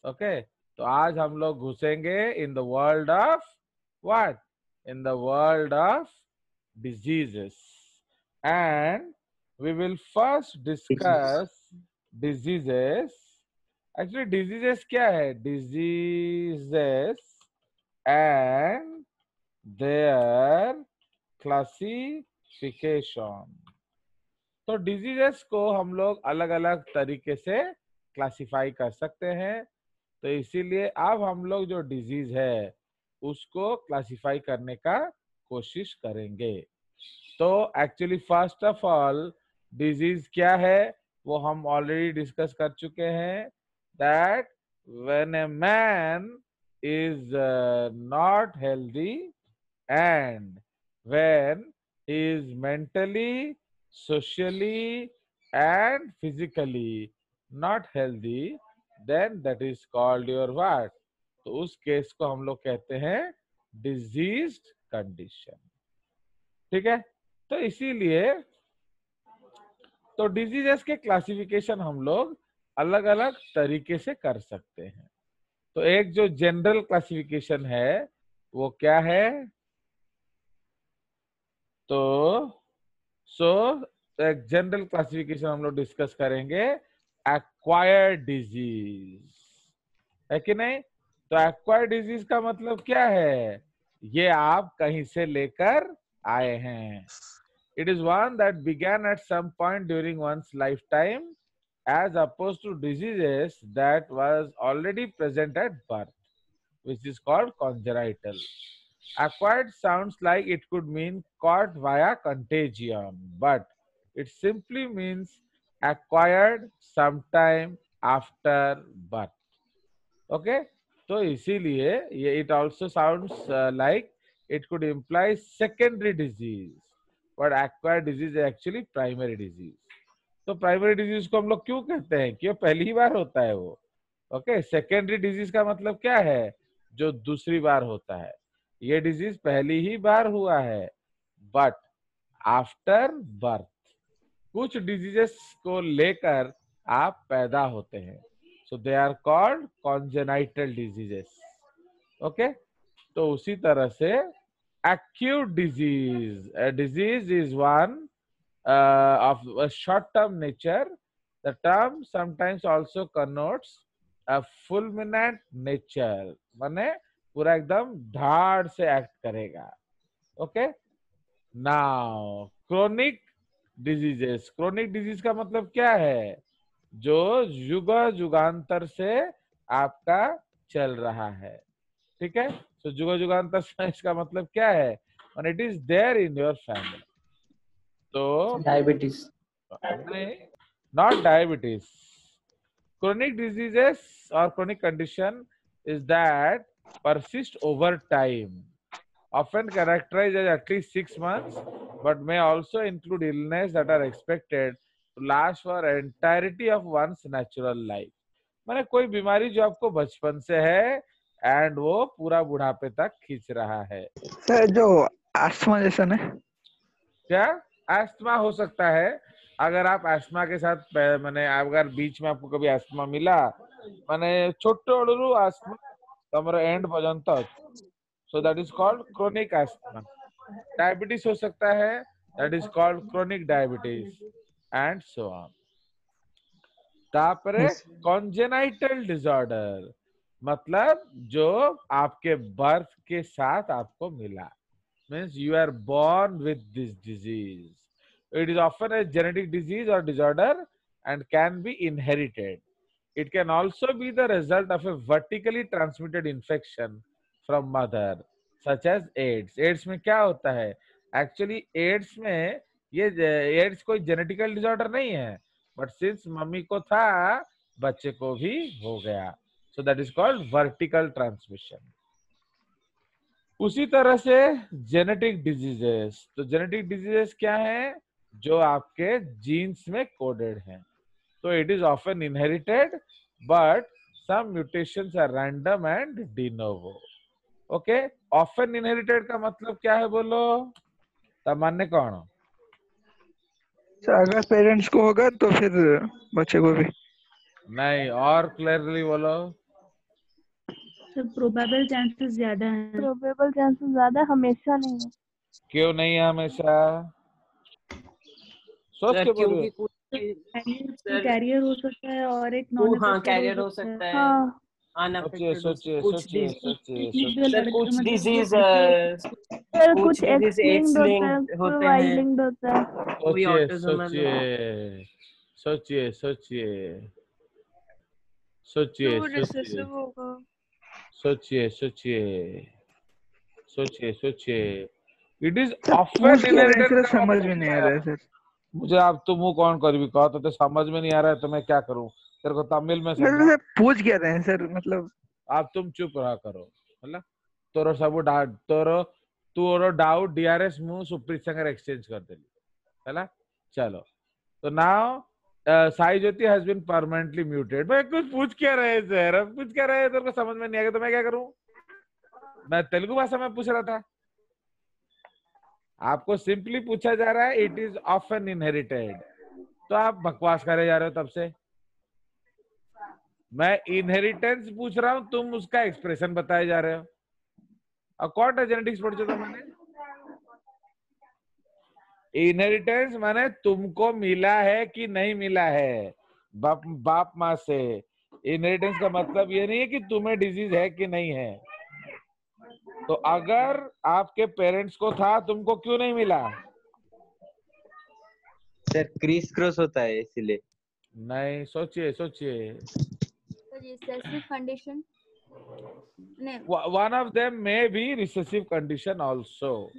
Okay, तो आज हम लोग घुसेंगे in the world of what, in the world of diseases, and we will first discuss diseases. Actually diseases क्या है, diseases and their classification. तो डिजीजेस को हम लोग अलग अलग तरीके से क्लासिफाई कर सकते हैं, तो इसीलिए अब हम लोग जो डिजीज है उसको क्लासिफाई करने का कोशिश करेंगे। तो actually first of all disease क्या है वो हम ऑलरेडी डिस्कस कर चुके हैं, that when a man is not healthy and when he is mentally, socially and physically not healthy, then that is called your what? तो उस केस को हम लोग कहते हैं डिजीज्ड कंडीशन। ठीक है, तो इसीलिए तो डिजीजेस के क्लासिफिकेशन हम लोग अलग अलग तरीके से कर सकते हैं। तो एक जो जनरल क्लासिफिकेशन है वो क्या है, तो एक जनरल क्लासिफिकेशन हम लोग डिस्कस करेंगे, एक्वायर्ड डिजीज है कि नहीं। तो एक्वायर्ड डिजीज का मतलब क्या है, ये आप कहीं से लेकर आए हैं। It is one that began at some point during one's lifetime as opposed to diseases that was already present at birth, which is called congenital. Acquired sounds like it could mean caught via contagion, but it simply means acquired sometime after birth. Okay, तो इसीलिए ये it also sounds like it could imply secondary disease, but acquired disease is actually primary disease. तो primary disease को हम लोग क्यों कहते हैं कि वो पहली ही बार होता है वो। ओके, सेकेंडरी डिजीज का मतलब क्या है, जो दूसरी बार होता है। ये डिजीज पहली ही बार हुआ है बट आफ्टर बर्थ। कुछ डिजीजेस को लेकर आप पैदा होते हैं, so they are called congenital diseases. Okay, तो उसी तरह से acute disease, a disease is one of a short term nature. The term sometimes also connotes a fulminant nature, माने पूरा एकदम धाड़ से एक्ट करेगा। Okay, now chronic diseases. Chronic disease का मतलब क्या है, जो युग युगांतर से आपका चल रहा है। ठीक है, तो युग युगांतर से इसका मतलब क्या है, and it is there in your family. तो डायबिटीज नहीं, not diabetes. Chronic diseases or chronic condition is that persist over time, often characterized as at least 6 months, but may also include illness that are expected to last for entirety of one's natural life. माने कोई बीमारी जो आपको बचपन से है and वो पूरा बुढ़ापे तक खींच रहा है। सर जो अस्थमा जैसा ना, क्या एस्थमा हो सकता है, अगर आप एस्थमा के साथ मैंने अगर बीच में आपको कभी एस्थमा मिला माने छोटो एस्थमा तमरो एंड पर्यंत, सो that is called chronic asthma. Diabetes हो सकता है, that is called chronic diabetes and so on. तापरे कॉन्जेनाइटल डिसऑर्डर मतलब जो आपके बर्थ के साथ आपको मिला, means you are born with this disease. It is often a genetic disease or disorder and can be inherited. It can also be the result of a vertically transmitted infection from mother, such as AIDS. AIDS में क्या होता है, actually AIDS में ये AIDS कोई genetical disorder नहीं है, but since mummy को था बच्चे को भी हो गया, so that is called vertical transmission. उसी तरह से जेनेटिक डिजीजेस, तो जेनेटिक डिजीजेस क्या है, जो आपके जीन्स में कोडेड हैं, तो it is often inherited but some mutations are random and de novo. Okay, often inherited का मतलब क्या है बोलो, सामान्य कौन। सर अगर पेरेंट्स को होगा तो फिर बच्चे को भी। नहीं, और क्लियरली बोलो। सर प्रोबेबल चांसेस ज्यादा हैं। प्रोबेबल चांसेस ज्यादा, हमेशा नहीं है। क्यों नहीं है हमेशा? सोच सर के बोलिए। क्योंकि कुछ सर कैरियर हो सकता है और एक नॉन हाँ अफेक्टेड कैरियर हो सकता है, हाँ सोचिए अनअफेक्टेड हो सकता सोचिए है, कुछ सोचिए सोचिए सोचिए। सर कुछ डिजीज सर, कुछ कुछ डिजीज एक्स एक्स लिंक्ड होता है, लिंक्ड कोई होते वाई हैं, लिंक्ड होता है। कोई सोचिए ऑटिज्म सोचिए सोचिए सोचिए सोचिए वो सोचिए रिसेसिव होगा। सोचिए सोचिए सोचिए सोचिए। इट इज सर ऑफन पूछ क्या रहे हैं इनहेरिटेड सर, का समझ में नहीं आ मतलब रहा है सर। मुझे आप तो मुंह कौन कर भी कहा तो समझ में नहीं आ रहा है तो मैं क्या करूं? तेरे को तमिल में मतलब समझाऊं? सर पूछ क्या रहे हैं सर, मतलब आप तुम चुप रहा करो मतलब तोरो सब तोरो तोरो डाउट डीआरएस मु सुप्रीत संगर एक्सचेंज कर देली हैला। चलो तो now Sai Jyoti has been permanently muted. भाई कुछ पूछ क्या रहे हैं सर? अब पूछ क्या रहे हैं? तेरे को समझ में नहीं आ गया तो मैं क्या करूं? मैं तेलुगु भाषा में पूछ रहा था। आपको सिंपली पूछा जा रहा है इट इज ऑफन इनहेरिटेड, तो आप बकवास करे जा रहे हो तब से। मैं इनहेरिटेंस पूछ रहा हूं, तुम उसका एक्सप्रेशन बताए जा रहे हो। और कौन जेनेटिक्स पढ़ चुका मैंने? इनहेरिटेंस माने तुमको मिला है कि नहीं मिला है बाप माँ से। इनहेरिटेंस का मतलब ये नहीं है कि तुम्हें डिजीज है कि नहीं है। तो अगर आपके पेरेंट्स को था तुमको क्यों नहीं मिला? सर क्रिस क्रॉस होता है इसीलिए। नहीं, सोचिए सोचिए। recessive condition One of them may be recessive condition also.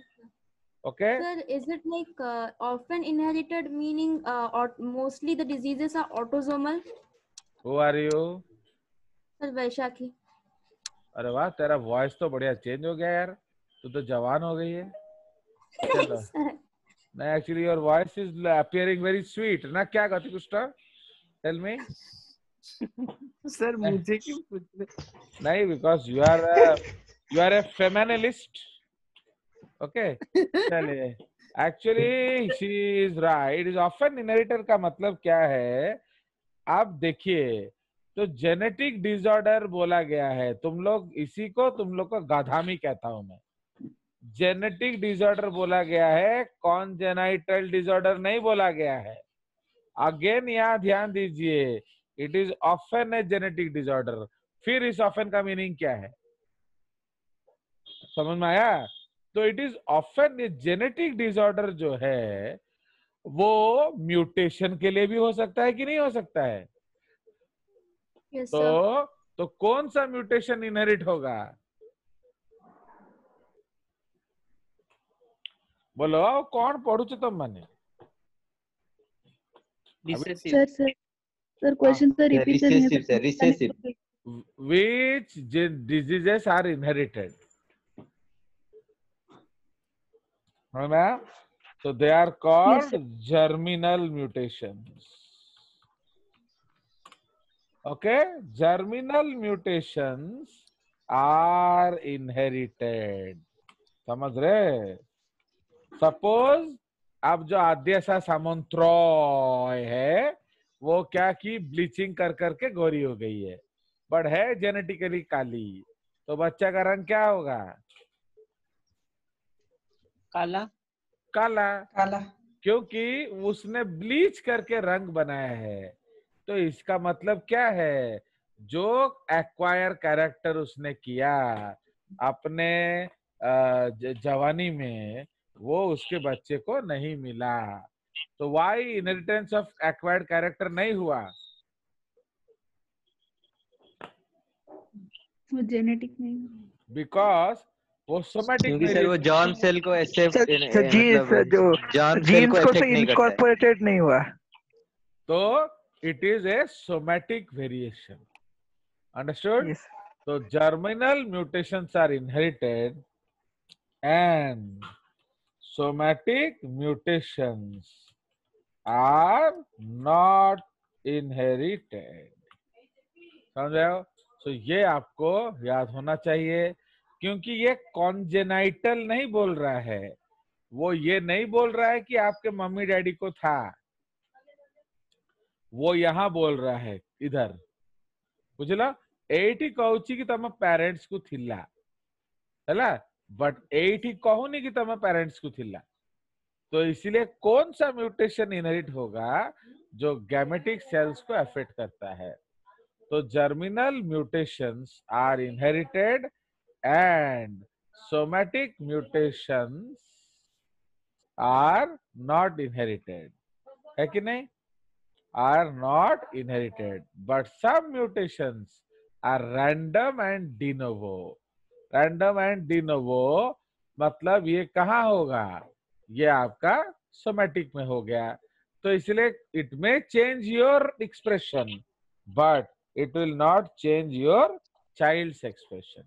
Okay. sir, is it like often inherited, meaning or mostly the diseases are autosomal? Who are you? sir Vaishakhi. अरे वाह, तेरा voice तो बढ़िया चेंज हो गया यार, तू तो जवान हो गई है। चलो नहीं, actually your voice is appearing very sweet ना। क्या कहती कुछ तो टेल मी। सर मुझे क्यों पूछ रहे? नहीं, because you are a feminist. Okay चलिए। Actually she is right. Is often inherited का मतलब क्या है आप देखिए। तो जेनेटिक डिसऑर्डर बोला गया है, तुम लोग इसी को तुम लोग को गाधामी कहता हूं मैं। जेनेटिक डिसऑर्डर बोला गया है, कॉन्जेनाइटल डिसऑर्डर नहीं बोला गया है। अगेन यहाँ ध्यान दीजिए, it is often a genetic disorder. फिर इस ऑफन का मीनिंग क्या है समझ में आया? तो it is often a genetic disorder जो है वो म्यूटेशन के लिए भी हो सकता है कि नहीं हो सकता है? yes sir. तो कौन सा म्यूटेशन इनहेरिट होगा? बोलो कौन पढ़ुच तुम मैंने? सर सर क्वेश्चन तो रिपीट करेंगे sir. Recessive which diseases are inherited? So they are called germinal mutations. Okay, germinal mutations are inherited. समझ रहे? सपोज अब जो आद्यशा सामंतरॉय है वो क्या की ब्लीचिंग कर करके गोरी हो गई है, बट है जेनेटिकली काली, तो बच्चा का रंग क्या होगा? काला काला। काला। क्योंकि उसने ब्लीच करके रंग बनाया है। तो इसका मतलब क्या है? जो एक्वायर कैरेक्टर उसने किया अपने जवानी में वो उसके बच्चे को नहीं मिला। तो why inheritance of acquired character नहीं हुआ? वो जेनेटिक नहीं। बिकॉज वो सोमैटिक क्योंकि सर वो जॉन सेल को एक्सेप्ट जी सर, जो जॉन सेल जीन्स को को अफेक्ट से नहीं करता है। इनकॉर्पोरेटेड नहीं हुआ। तो it is a somatic variation. Understood? Yes. तो germinal mutations are inherited and somatic mutations are not inherited. समझ रहे हो? तो ये आपको याद होना चाहिए, क्योंकि ये कॉन्जेनाइटल नहीं बोल रहा है। वो ये नहीं बोल रहा है कि आपके मम्मी डैडी को था, वो यहां बोल रहा है इधर, बुझला? एठी कहूची कि तम पेरेंट्स को थिला हैला बट एठी कहूनी कि तम पेरेंट्स को थिला। तो इसीलिए कौन सा म्यूटेशन इनहेरिट होगा जो गैमेटिक सेल्स को अफेक्ट करता है। तो germinal mutations are inherited and somatic mutations are not inherited, है कि नहीं? Are not inherited but some mutations are random and de novo. Random and de novo मतलब ये कहाँ होगा? ये आपका सोमैटिक में हो गया। तो इसलिए it may change your expression but it will not change your child's expression.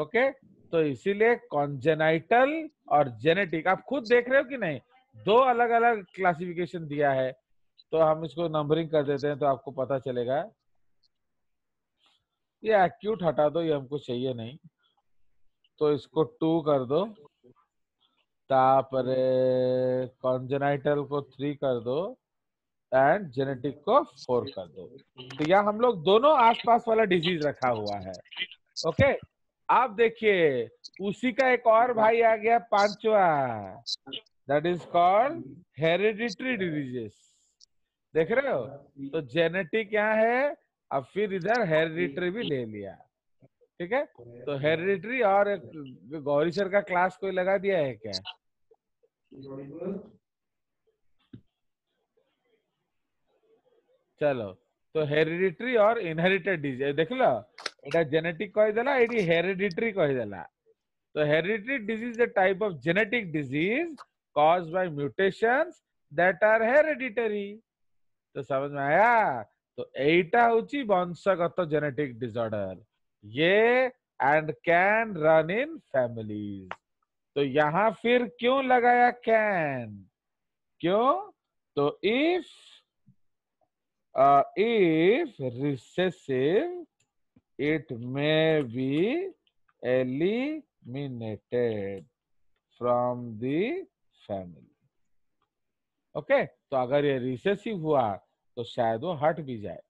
Okay, तो इसीलिए कॉन्जेनाइटल और जेनेटिक आप खुद देख रहे हो कि नहीं, दो अलग अलग क्लासिफिकेशन दिया है। तो हम इसको नंबरिंग कर देते हैं तो आपको पता चलेगा। ये एक्यूट हटा दो, ये हमको चाहिए नहीं, तो इसको 2 कर दो, तापरे कॉन्जेनाइटल को 3 कर दो एंड जेनेटिक को 4 कर दो। तो यहाँ हम लोग दोनों आसपास वाला डिजीज रखा हुआ है। ओके, आप देखिए उसी का एक और भाई आ गया पांचवा, that is called hereditary diseases. देख रहे हो? तो जेनेटिक यहाँ है, अब फिर इधर हेरिडिटरी भी ले लिया। ठीक है, तो हेरिडिटरी और गौरी सर का क्लास कोई लगा दिया है क्या? चलो, तो हेरिडिटरी और इनहेरिटेड डिजीज देख लो, एटा जेनेटिक कहि देला, एटी हेरिडिटरी कहि देला। तो hereditary disease is a type of genetic disease caused by mutations that are hereditary। तो समझ में आया? तो एटा होची वंशगत जेनेटिक डिसऑर्डर, ये and can run in families. तो यहां फिर क्यों लगाया कैन? क्यों? तो if recessive it may be eliminated from the family। Okay, तो अगर ये रिसेसिव हुआ तो शायद वो हट भी जाए।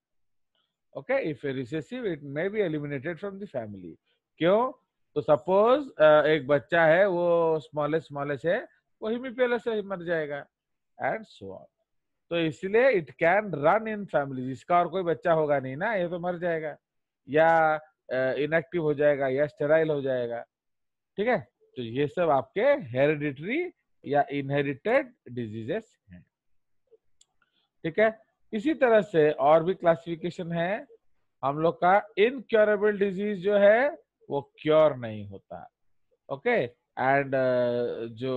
Okay, if A recessive it may be eliminated from the family. क्यों? तो सपोज एक बच्चा है, वो स्मॉलेस्ट है, वो हिमीफिलस से मर जाएगा एंड सो ऑन। तो इसलिए it can run in family, इसका और कोई बच्चा होगा नहीं ना, ये तो मर जाएगा या इनएक्टिव हो जाएगा या स्टेराइल हो जाएगा। ठीक है, तो ये सब आपके हेरिडिटरी या इनहेरिटेड डिजीजेस हैं। ठीक है, इसी तरह से और भी क्लासिफिकेशन है हम लोग का। इनक्योरेबल डिजीज जो है वो क्योर नहीं होता। ओके, एंड जो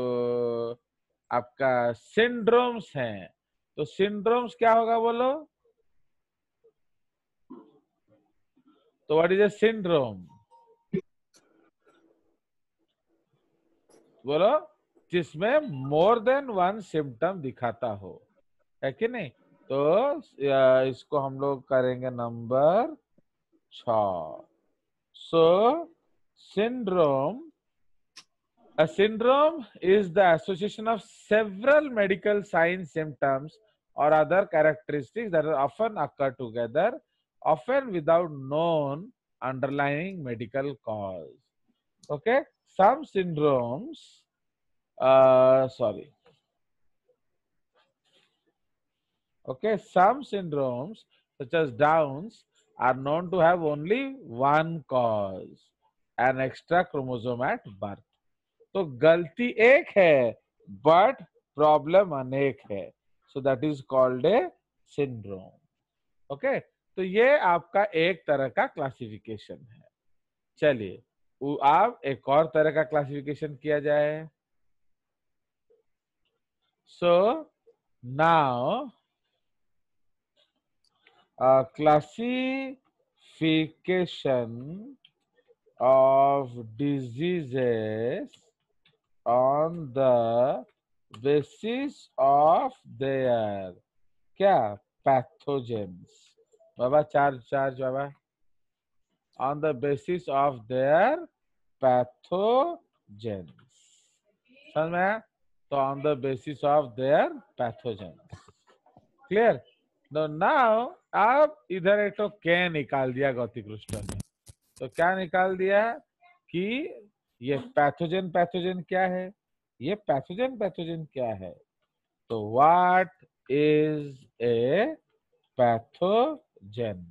आपका सिंड्रोम्स हैं, तो सिंड्रोम्स क्या होगा बोलो? तो व्हाट इज ए सिंड्रोम? बोलो, जिसमें मोर देन वन सिम्टम दिखाता हो, है कि नहीं? तो इसको हम लोग करेंगे number 6। So syndrome, a syndrome is the association of several medical signs, symptoms or other characteristics that are often occur together, often without known underlying medical cause। Okay, some syndromes some syndromes such as Downs are known to have only one cause, an extra chromosome at birth। तो गलती एक है but problem अनेक है, सो that is called a syndrome. Okay, तो ये आपका एक तरह का क्लासिफिकेशन है। चलिए अब एक और तरह का क्लासिफिकेशन किया जाए। So now classification of diseases on the basis of their क्या pathogens। Baba charge Baba, on the basis of their pathogens। समझ में आया? तो on the basis of their pathogens, clear? Now अब इधर एक तो के निकाल दिया गौती कृष्ण ने। तो क्या निकाल दिया कि ये पैथोजन पैथोजन क्या है, ये पैथोजन पैथोजन क्या है। तो व्हाट इज ए पैथोजन,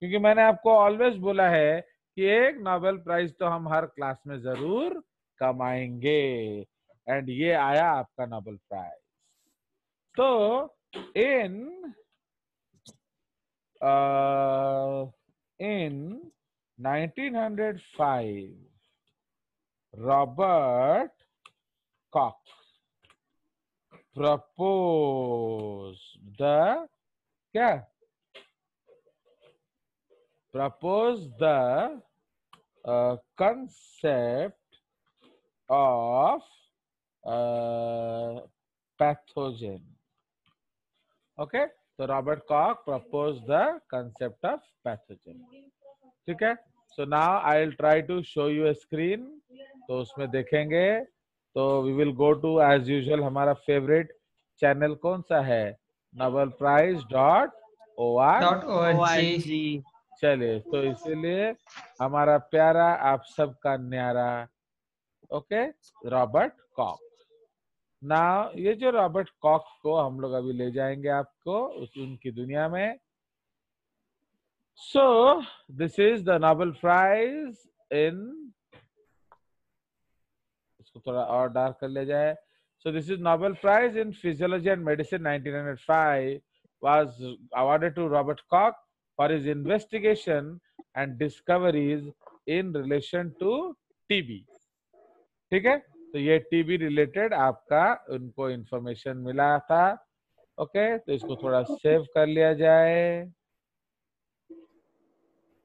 क्योंकि मैंने आपको ऑलवेज बोला है कि एक नोबेल प्राइज तो हम हर क्लास में जरूर कमाएंगे, एंड ये आया आपका नोबेल प्राइज। तो in 1905 Robert Koch proposed the concept of pathogen. Okay, so Robert Koch proposed the concept of pathogen. ठीक है, so now I'll try to show you a screen. तो उसमें देखेंगे तो we will go to as usual हमारा favorite channel कौन सा है, nobelprize.org। चलिए, तो इसीलिए हमारा प्यारा आप सबका न्यारा ओके रॉबर्ट कॉक। ना ये जो रॉबर्ट कॉक को हम लोग अभी ले जाएंगे आपको उनकी दुनिया में। So this is the Nobel Prize in, इसको थोड़ा और डार्क कर लिया जाए। So this is Nobel Prize in physiology and medicine 1905 was awarded to Robert Koch for his investigation and discoveries in relation to TB। ठीक है, तो ये टीबी रिलेटेड आपका उनको इंफॉर्मेशन मिला था। ओके, तो इसको थोड़ा सेव कर लिया जाए।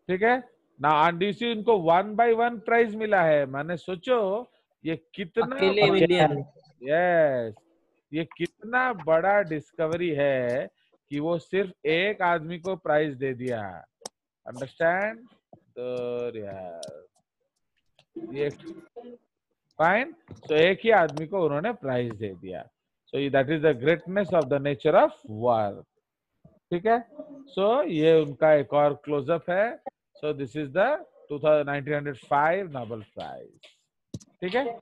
ठीक है ना, आरडीसी उनको 1 by 1 प्राइज मिला है। मैंने सोचो ये कितना यस ये कितना बड़ा डिस्कवरी है कि वो सिर्फ एक आदमी को प्राइज दे दिया। अंडरस्टैंड? तो यार ये फाइन, तो एक ही आदमी को उन्होंने प्राइज दे दिया। So that is the greatness of the nature of work. ठीक है, सो ये उनका एक और क्लोजअप है। So this is the 1905 Nobel Prize. ठीक है,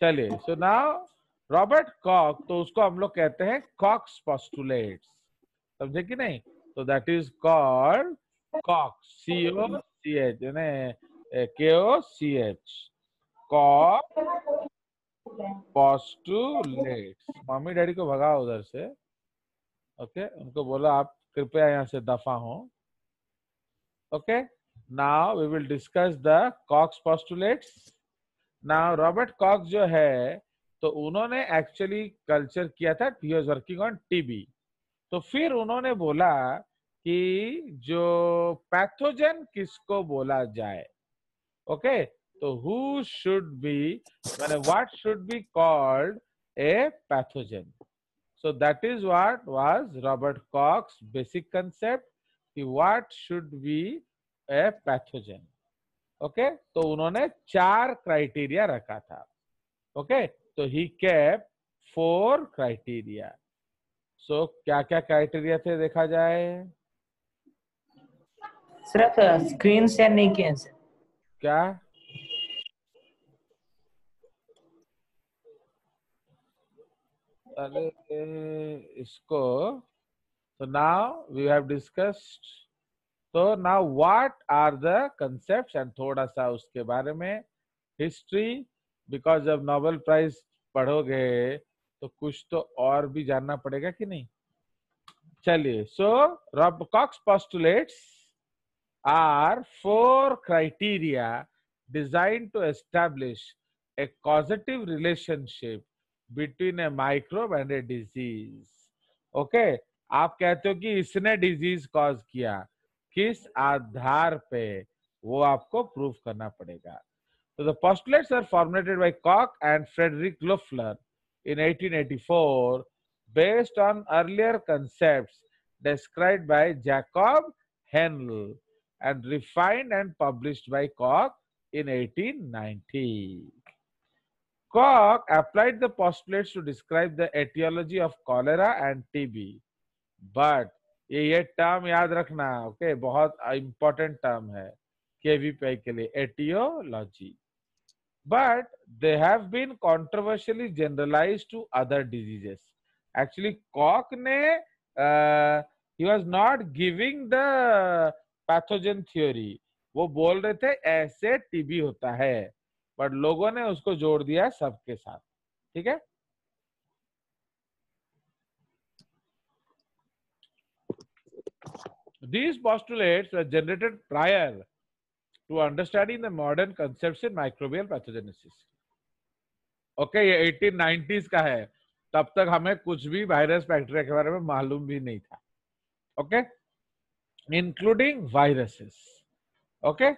चलिए, सो नाउ रॉबर्ट कॉक, तो उसको हम लोग कहते हैं कॉक्स पोस्टुलेट्स, समझे कि नहीं? तो that is called Koch's, COCH यानी KOCH, Koch postulates. Mummy daddy को भगाओ उधर से। ओके, उनको बोलो आप कृपया यहाँ से दफा हो। Okay, now we will discuss the Koch's postulates. Now Robert Koch जो है तो उन्होंने एक्चुअली कल्चर किया था, he was working on TB. तो फिर उन्होंने बोला कि जो पैथोजन किसको बोला जाए। ओके, तो हु शुड बी माने what should be called a pathogen. So that is what was Robert Koch's basic concept कि what should be a pathogen. Okay, तो उन्होंने 4 क्राइटेरिया रखा था। ओके, तो ही केप्ट 4 क्राइटेरिया। सो क्या क्या क्राइटेरिया थे देखा जाए। सिर्फ स्क्रीन शेयर नहीं किया सर। क्या? अरे इसको तो नाउ वी हैव डिस्कस्ड। तो now what are the concepts and थोड़ा सा उसके बारे में हिस्ट्री, बिकॉज जब नोबेल प्राइज पढ़ोगे तो कुछ तो और भी जानना पड़ेगा कि नहीं। चलिए, so Robert Koch's postulates are 4 criteria designed to establish a causative relationship between a microbe and a disease. Okay, आप कहते हो कि इसने डिजीज कॉज किया, किस आधार पे वो आपको प्रूफ करना पड़ेगा। So the postulates are formulated by Koch and Frederick Loeffler in 1884 based on earlier concepts described by Jacob Henle and refined and published by Koch in 1890. Koch applied the postulates to describe the etiology of cholera and TB. But ये term याद रखना, okay, बहुत important term है केवीपीआई के लिए, aetiology. But they have been controversially generalized to other diseases. Actually, Koch ने he was not giving the pathogen theory. वो बोल रहे थे ऐसे टीबी होता है, बट लोगों ने उसको जोड़ दिया सबके साथ. ठीक है. These postulates were generated prior to understanding the modern concepts in microbial pathogenesis. Okay, ये 1890s का है. तब तक हमें कुछ भी वायरस बैक्टीरिया के बारे में मालूम भी नहीं था. Okay, including viruses. Okay,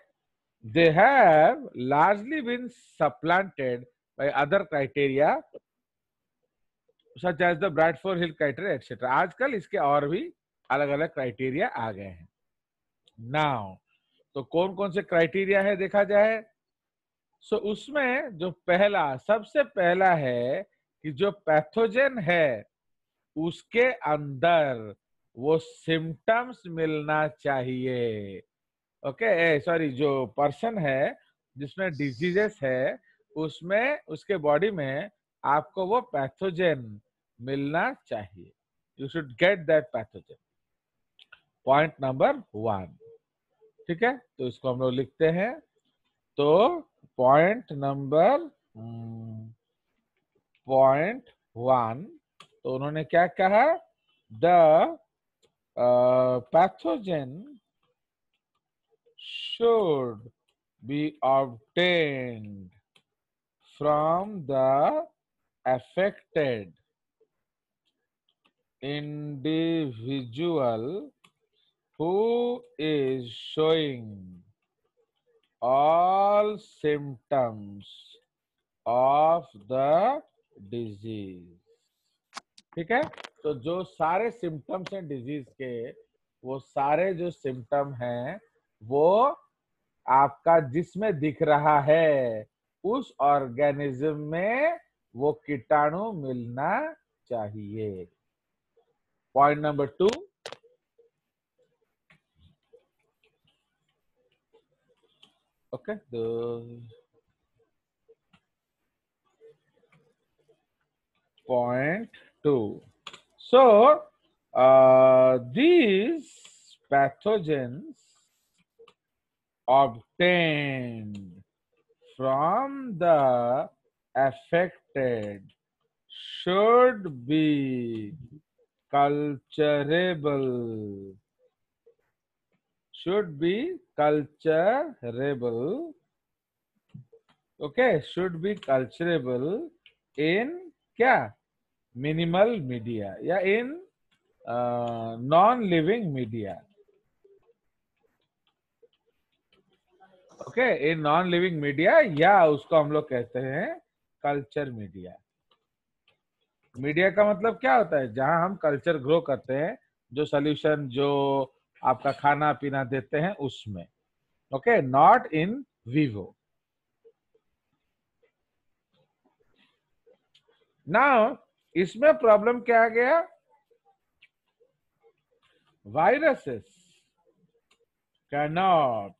they have largely been supplanted by other criteria such as the Bradford-Hill criteria etc. आजकल इसके और भी अलग अलग क्राइटेरिया आ गए हैं. नाउ तो कौन कौन से क्राइटेरिया है देखा जाए. सो उसमें जो पहला, सबसे पहला है कि जो पैथोजन है उसके अंदर वो सिम्टम्स मिलना चाहिए. ओके, सॉरी, जो पर्सन है जिसमें डिजीजेस है उसमें, उसके बॉडी में आपको वो पैथोजन मिलना चाहिए. You should get that pathogen. Point number 1. ठीक है, तो इसको हम लोग लिखते हैं. तो पॉइंट नंबर 1, तो उन्होंने क्या कहा, the pathogen should be obtained from the affected individual who is showing all symptoms of the disease. ठीक है, तो जो सारे सिम्टम्स हैं डिजीज के, वो सारे जो सिम्टम हैं वो आपका जिसमें दिख रहा है उस ऑर्गेनिज्म में वो कीटाणु मिलना चाहिए. Point number 2. Okay, point 2. So these pathogens obtained from the affected should be culturable. Should be culturable. Okay, should be culturable in क्या, मिनिमल मीडिया या in non living media. Okay, in non living media, या उसको हम लोग कहते हैं culture media. Media का मतलब क्या होता है, जहां हम कल्चर ग्रो करते हैं, जो सोल्यूशन जो आपका खाना पीना देते हैं उसमें. Okay, not in vivo. Now इसमें प्रॉब्लम क्या आ गया, viruses cannot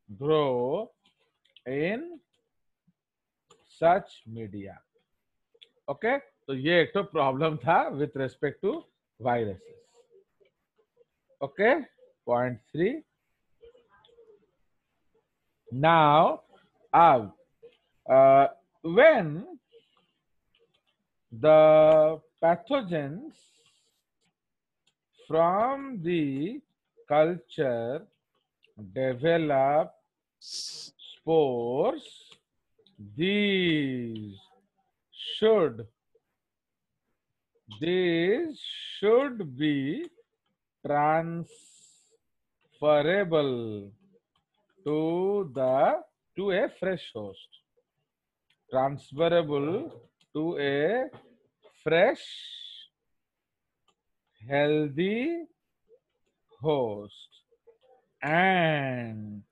grow in such media. Okay, तो ये एक तो प्रॉब्लम था with respect to viruses. Okay, point 3. Now अब when the pathogens from the culture develop spores, these should be transferable to a fresh host. Transferable to a fresh, healthy host, and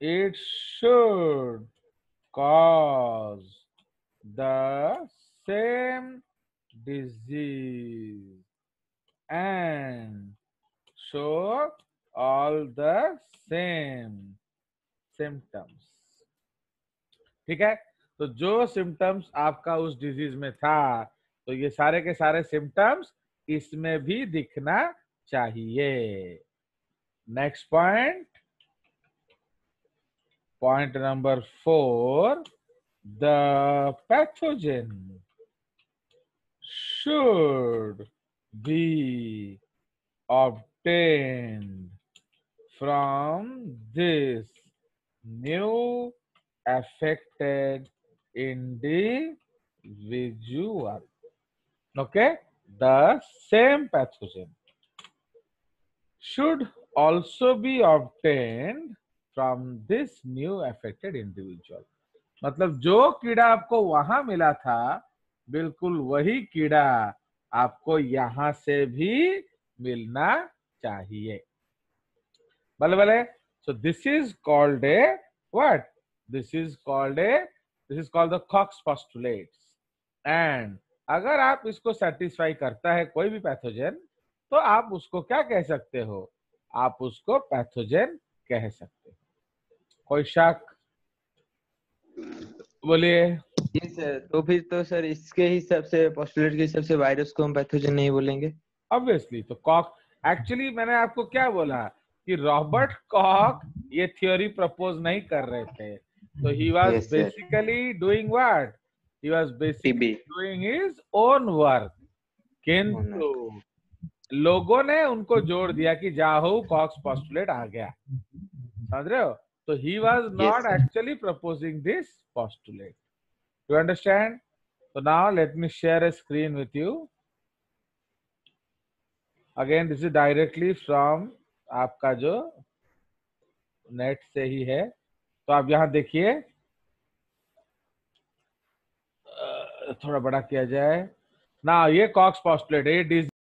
it should cause the same disease and show all the same symptoms. ठीक है, तो जो symptoms आपका उस disease में था, तो ये सारे के सारे सिम्टम्स इसमें भी दिखना चाहिए. Next point, point number 4, the pathogen should be obtained from this new affected individual. Okay, the same pathogen should also be obtained from this new affected individual. मतलब जो कीड़ा आपको वहां मिला था, बिल्कुल वही कीड़ा आपको यहां से भी मिलना चाहिए. भले भले. So this is called a what? This is called the Koch's postulates. And अगर आप इसको सेटिस्फाई करता है कोई भी पैथोजन, तो आप उसको क्या कह सकते हो? आप उसको पैथोजन कह सकते हो. कोई शक? बोलिए. जी सर, तो फिर तो सर इसके हिसाब से, पोस्टुलेट के हिसाब से वायरस को हम पैथोजन नहीं बोलेंगे. ऑब्वियसली. तो कॉक, एक्चुअली मैंने आपको क्या बोला कि रॉबर्ट कॉक ये थ्योरी प्रपोज नहीं कर रहे थे. तो he was Yes, sir. Basically doing what? He was basically doing his own work. किंतु लोगों ने उनको जोड़ दिया कि जाहो कॉक्स पोस्टुलेट आ गया. समझ रहे हो? तो he was not sir. actually proposing this postulate. You understand? So now let me share a screen with you. Again, this is directly from आपका जो नेट से ही है. तो आप यहाँ देखिए, थोड़ा बड़ा किया जाए ना. ये कॉक्स पोस्टुलेट है, ये